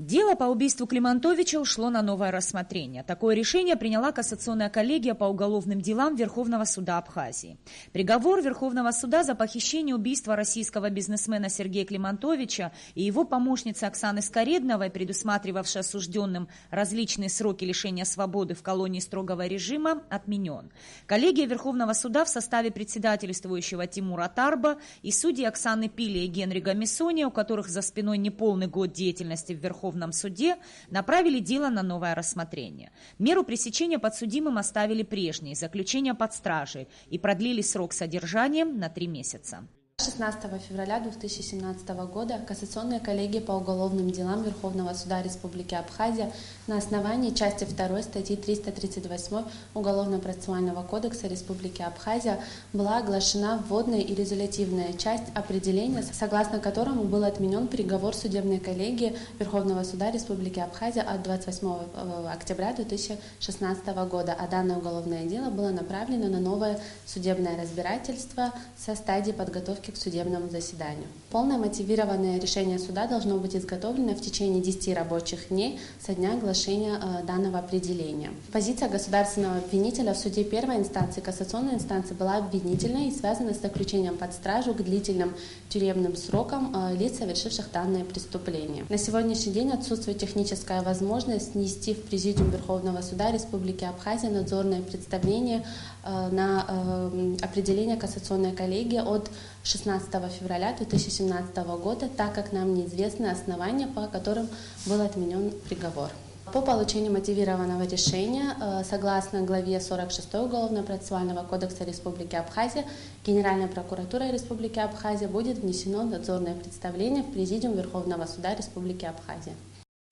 Дело по убийству Климантовича ушло на новое рассмотрение. Такое решение приняла Кассационная коллегия по уголовным делам Верховного суда Абхазии. Приговор Верховного суда за похищение и убийство российского бизнесмена Сергея Климантовича и его помощницы Оксаны Скаредновой, предусматривавшей осужденным различные сроки лишения свободы в колонии строгого режима, отменен. Коллегия Верховного суда в составе председательствующего Тимура Тарба и судей Оксаны Пили и Генри Гамисония, у которых за спиной неполный год деятельности в Верховном суде, направили дело на новое рассмотрение. Меру пресечения подсудимым оставили прежней, заключение под стражей, и продлили срок содержания на 3 месяца. 16 февраля 2017 года Кассационная коллегия по уголовным делам Верховного суда Республики Абхазия на основании части 2 статьи 338 Уголовно-процессуального кодекса Республики Абхазия была оглашена вводная и резолютивная часть определения, согласно которому был отменен приговор судебной коллегии Верховного суда Республики Абхазия от 28 октября 2016 года, а данное уголовное дело было направлено на новое судебное разбирательство со стадии подготовки к судебному заседанию. Полное мотивированное решение суда должно быть изготовлено в течение 10 рабочих дней со дня оглашения данного определения. Позиция государственного обвинителя в суде первой инстанции кассационной инстанции была обвинительной и связана с заключением под стражу к длительным тюремным срокам лиц, совершивших данное преступление. На сегодняшний день отсутствует техническая возможность внести в Президиум Верховного суда Республики Абхазия надзорное представление на определение Кассационной коллегии от 16 февраля 2017 года, так как нам неизвестны основания, по которым был отменен приговор. По получению мотивированного решения, согласно главе 46 Уголовно-процессуального кодекса Республики Абхазия, Генеральной прокуратурой Республики Абхазия будет внесено надзорное представление в Президиум Верховного суда Республики Абхазия.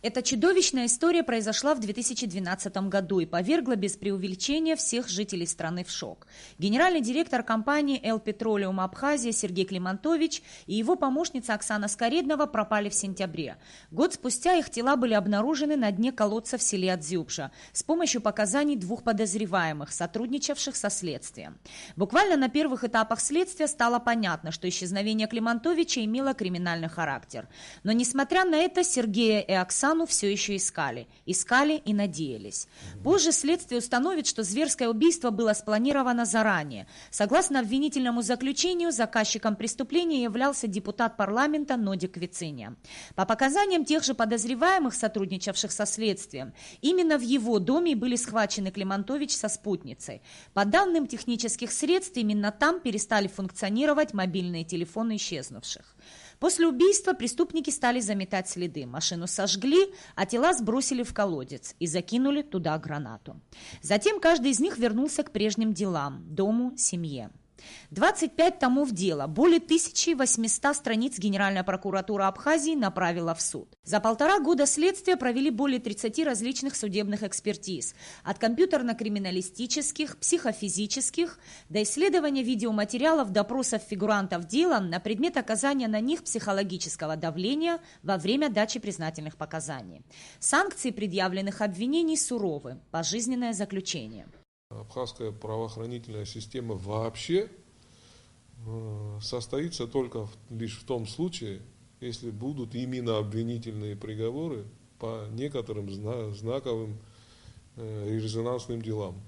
Эта чудовищная история произошла в 2012 году и повергла без преувеличения всех жителей страны в шок. Генеральный директор компании «Эл Петролиум Абхазия» Сергей Климантович и его помощница Оксана Скареднова пропали в сентябре. Год спустя их тела были обнаружены на дне колодца в селе Адзюбжа с помощью показаний 2 подозреваемых, сотрудничавших со следствием. Буквально на первых этапах следствия стало понятно, что исчезновение Климантовича имело криминальный характер. Но, несмотря на это, Сергея и Оксану все еще искали и надеялись. Позже следствие установит, что зверское убийство было спланировано заранее. Согласно обвинительному заключению, заказчиком преступления являлся депутат парламента Нодик Вициня. По показаниям тех же подозреваемых, сотрудничавших со следствием, именно в его доме были схвачены Климантович со спутницей. По данным технических средств, именно там перестали функционировать мобильные телефоны исчезнувших. После убийства преступники стали заметать следы. Машину сожгли, а тела сбросили в колодец и закинули туда гранату. Затем каждый из них вернулся к прежним делам – дому, семье. 25 томов дела, более 1800 страниц Генеральная прокуратура Абхазии направила в суд. За 1,5 года следствия провели более 30 различных судебных экспертиз, от компьютерно-криминалистических, психофизических до исследования видеоматериалов, допросов фигурантов дела на предмет оказания на них психологического давления во время дачи признательных показаний. Санкции предъявленных обвинений суровы – пожизненное заключение. Абхазская правоохранительная система вообще состоится только лишь в том случае, если будут именно обвинительные приговоры по некоторым знаковым и резонансным делам.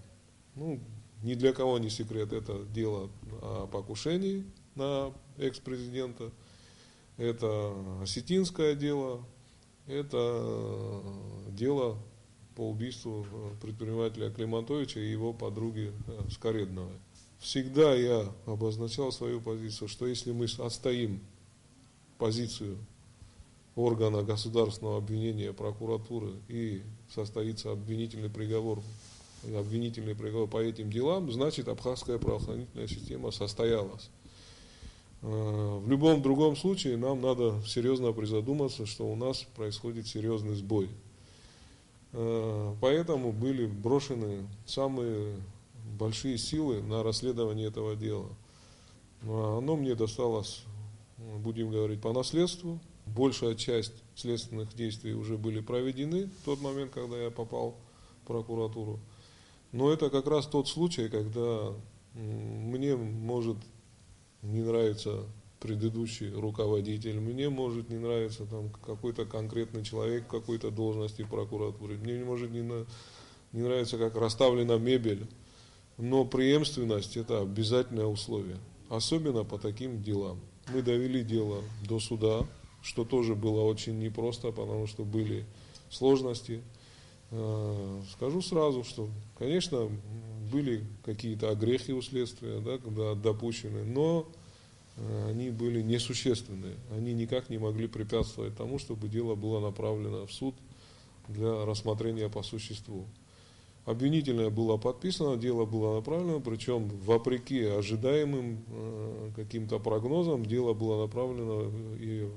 Ни для кого не секрет, это дело о покушении на экс-президента, это осетинское дело, это дело по убийству предпринимателя Климантовича и его подруги Скаредновой. Всегда я обозначал свою позицию, что если мы отстоим позицию органа государственного обвинения, прокуратуры, и состоится обвинительный приговор по этим делам, значит, абхазская правоохранительная система состоялась. В любом другом случае нам надо серьезно призадуматься, что у нас происходит серьезный сбой. Поэтому были брошены самые большие силы на расследование этого дела. Оно мне досталось, будем говорить, по наследству. Большая часть следственных действий уже были проведены в тот момент, когда я попал в прокуратуру. Но это как раз тот случай, когда мне может не нравиться предыдущий руководитель, мне может не нравиться там какой-то конкретный человек в какой-то должности в прокуратуре, мне может не нравится, как расставлена мебель, но преемственность – это обязательное условие, особенно по таким делам. Мы довели дело до суда, что тоже было очень непросто, потому что были сложности. Скажу сразу, что, конечно, были какие-то огрехи у следствия, да, когда допущены, но они были несущественные. Они никак не могли препятствовать тому, чтобы дело было направлено в суд для рассмотрения по существу. Обвинительное было подписано, дело было направлено, причем вопреки ожидаемым каким-то прогнозам, дело было направлено и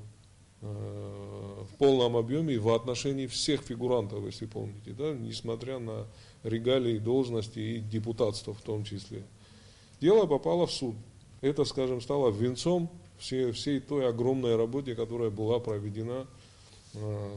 в полном объеме и в отношении всех фигурантов, если помните, да, несмотря на регалии, должности и депутатство в том числе. Дело попало в суд. Это, скажем, стало венцом всей той огромной работе, которая была проведена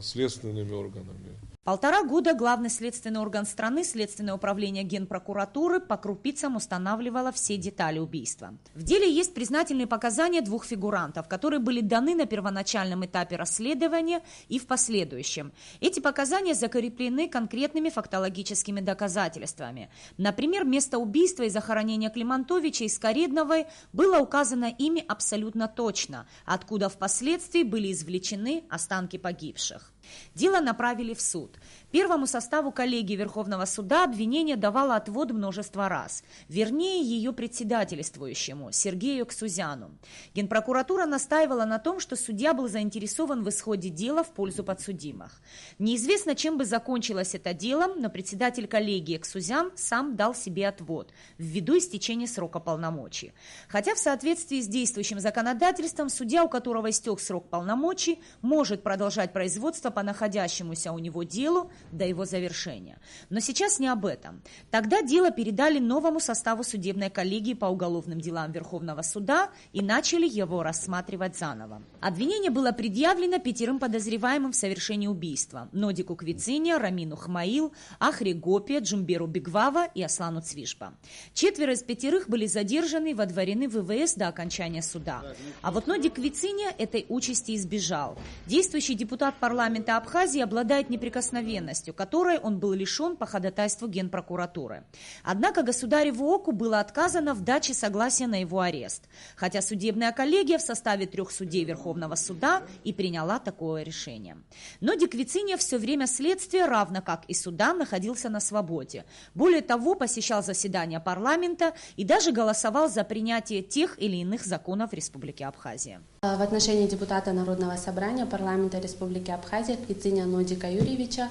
следственными органами. 1,5 года главный следственный орган страны, Следственное управление Генпрокуратуры, по крупицам устанавливало все детали убийства. В деле есть признательные показания 2 фигурантов, которые были даны на первоначальном этапе расследования и в последующем. Эти показания закреплены конкретными фактологическими доказательствами. Например, место убийства и захоронения Климантовича и Скоредновой было указано ими абсолютно точно, откуда впоследствии были извлечены останки погибших. Дело направили в суд. Первому составу коллегии Верховного суда обвинение давало отвод множество раз, вернее ее председательствующему Сергею Ксузяну. Генпрокуратура настаивала на том, что судья был заинтересован в исходе дела в пользу подсудимых. Неизвестно, чем бы закончилось это дело, но председатель коллегии Ксузян сам дал себе отвод ввиду истечения срока полномочий. Хотя в соответствии с действующим законодательством судья, у которого истек срок полномочий, может продолжать производство по находящемуся у него делу до его завершения. Но сейчас не об этом. Тогда дело передали новому составу судебной коллегии по уголовным делам Верховного суда и начали его рассматривать заново. Обвинение было предъявлено 5 подозреваемым в совершении убийства: Нодику Квицине, Рамину Хмаил, Ахри Гопе, Джумберу Бигвава и Аслану Цвишба. 4 из 5 были задержаны и водворены в ВВС до окончания суда. А вот Нодик Квицине этой участи избежал. Действующий депутат парламента Абхазии обладает неприкосновенностью, которой он был лишен по ходатайству Генпрокуратуры. Однако государеву оку было отказано в даче согласия на его арест, хотя судебная коллегия в составе 3 судей Верховного суда и приняла такое решение. Нодик Квицине все время следствия, равно как и суда, находился на свободе. Более того, посещал заседания парламента и даже голосовал за принятие тех или иных законов Республики Абхазия. В отношении депутата Народного собрания парламента Республики Абхазия Квицине Нодика Юрьевича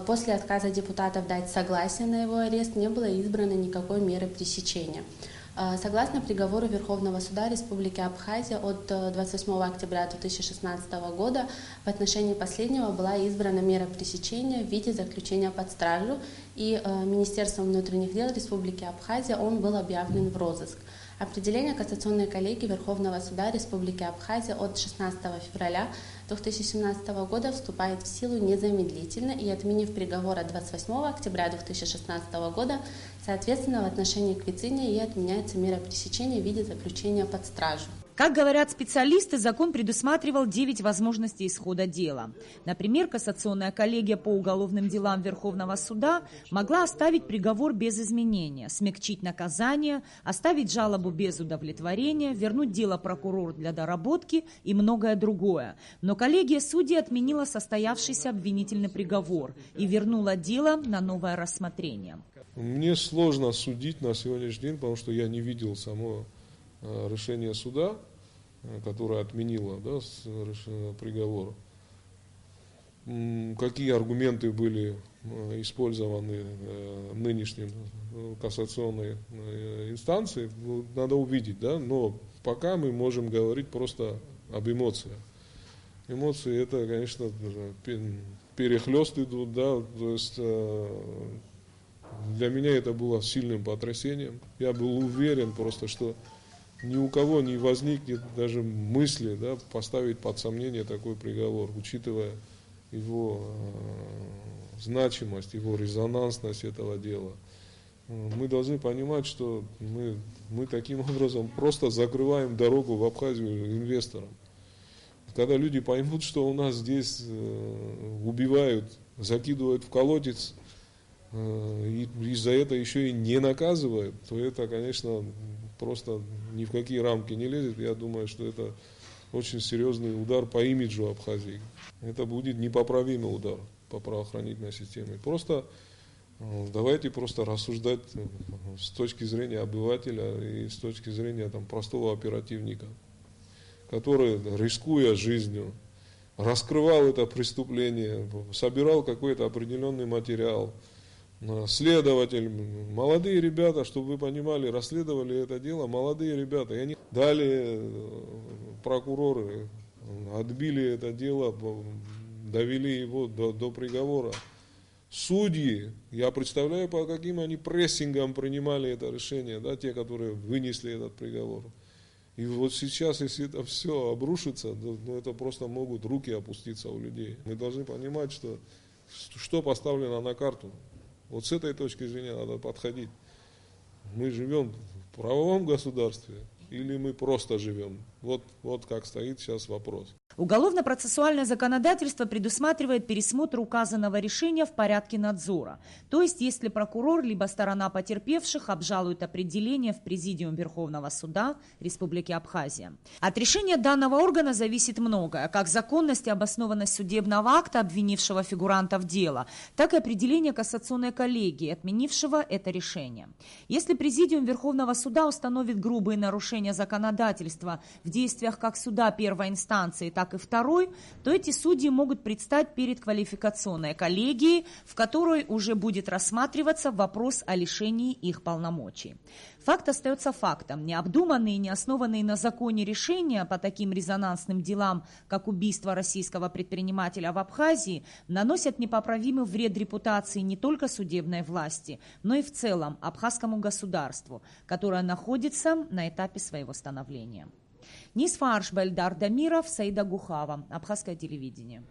после отказа депутатов дать согласие на его арест не было избрано никакой меры пресечения. Согласно приговору Верховного суда Республики Абхазия от 28 октября 2016 года в отношении последнего была избрана мера пресечения в виде заключения под стражу, и Министерством внутренних дел Республики Абхазия он был объявлен в розыск. Определение Кассационной коллегии Верховного суда Республики Абхазия от 16 февраля 2017 года вступает в силу незамедлительно, и, отменив приговор от 28 октября 2016 года, соответственно, в отношении Квицине и отменяется мера пресечения в виде заключения под стражу. Как говорят специалисты, закон предусматривал 9 возможностей исхода дела. Например, Кассационная коллегия по уголовным делам Верховного суда могла оставить приговор без изменения, смягчить наказание, оставить жалобу без удовлетворения, вернуть дело прокурору для доработки и многое другое. Но коллегия судей отменила состоявшийся обвинительный приговор и вернула дело на новое рассмотрение. Мне сложно судить на сегодняшний день, потому что я не видел само решение суда, которое отменило, да, приговор. Какие аргументы были использованы нынешним кассационной инстанцией, надо увидеть, да, но пока мы можем говорить просто об эмоциях. Эмоции — это, конечно, перехлёст идут, да, то есть для меня это было сильным потрясением. Я был уверен просто, что ни у кого не возникнет даже мысли, да, поставить под сомнение такой приговор, учитывая его значимость, его резонансность этого дела. мы должны понимать, что мы таким образом просто закрываем дорогу в Абхазию инвесторам. Когда люди поймут, что у нас здесь убивают, закидывают в колодец, и за это еще и не наказывают, то это, конечно, просто ни в какие рамки не лезет. Я думаю, что это очень серьезный удар по имиджу Абхазии. Это будет непоправимый удар по правоохранительной системе. Просто давайте просто рассуждать с точки зрения обывателя и с точки зрения простого оперативника, который, рискуя жизнью, раскрывал это преступление, собирал какой-то определенный материал. Следователь, молодые ребята, чтобы вы понимали, расследовали это дело, молодые ребята. И они дали прокуроры, отбили это дело, довели его до приговора. Судьи, я представляю, по каким они прессингам принимали это решение, да, те, которые вынесли этот приговор. И вот сейчас, если это все обрушится, то это просто могут руки опуститься у людей. Мы должны понимать, что поставлено на карту. Вот с этой точки зрения надо подходить. Мы живем в правовом государстве или мы просто живем? Вот как стоит сейчас вопрос. Уголовно-процессуальное законодательство предусматривает пересмотр указанного решения в порядке надзора. То есть, если прокурор либо сторона потерпевших обжалует определение в Президиум Верховного суда Республики Абхазия. От решения данного органа зависит многое, как законность и обоснованность судебного акта, обвинившего фигуранта в дело, так и определение кассационной коллегии, отменившего это решение. Если Президиум Верховного суда установит грубые нарушения законодательства в действиях как суда первой инстанции, так и второй, то эти судьи могут предстать перед квалификационной коллегией, в которой уже будет рассматриваться вопрос о лишении их полномочий. Факт остается фактом. Необдуманные и неоснованные на законе решения по таким резонансным делам, как убийство российского предпринимателя в Абхазии, наносят непоправимый вред репутации не только судебной власти, но и в целом абхазскому государству, которое находится на этапе своего становления. Нисфа Аршбельдар Дамиров, Саида Гухава, Абхазское телевидение.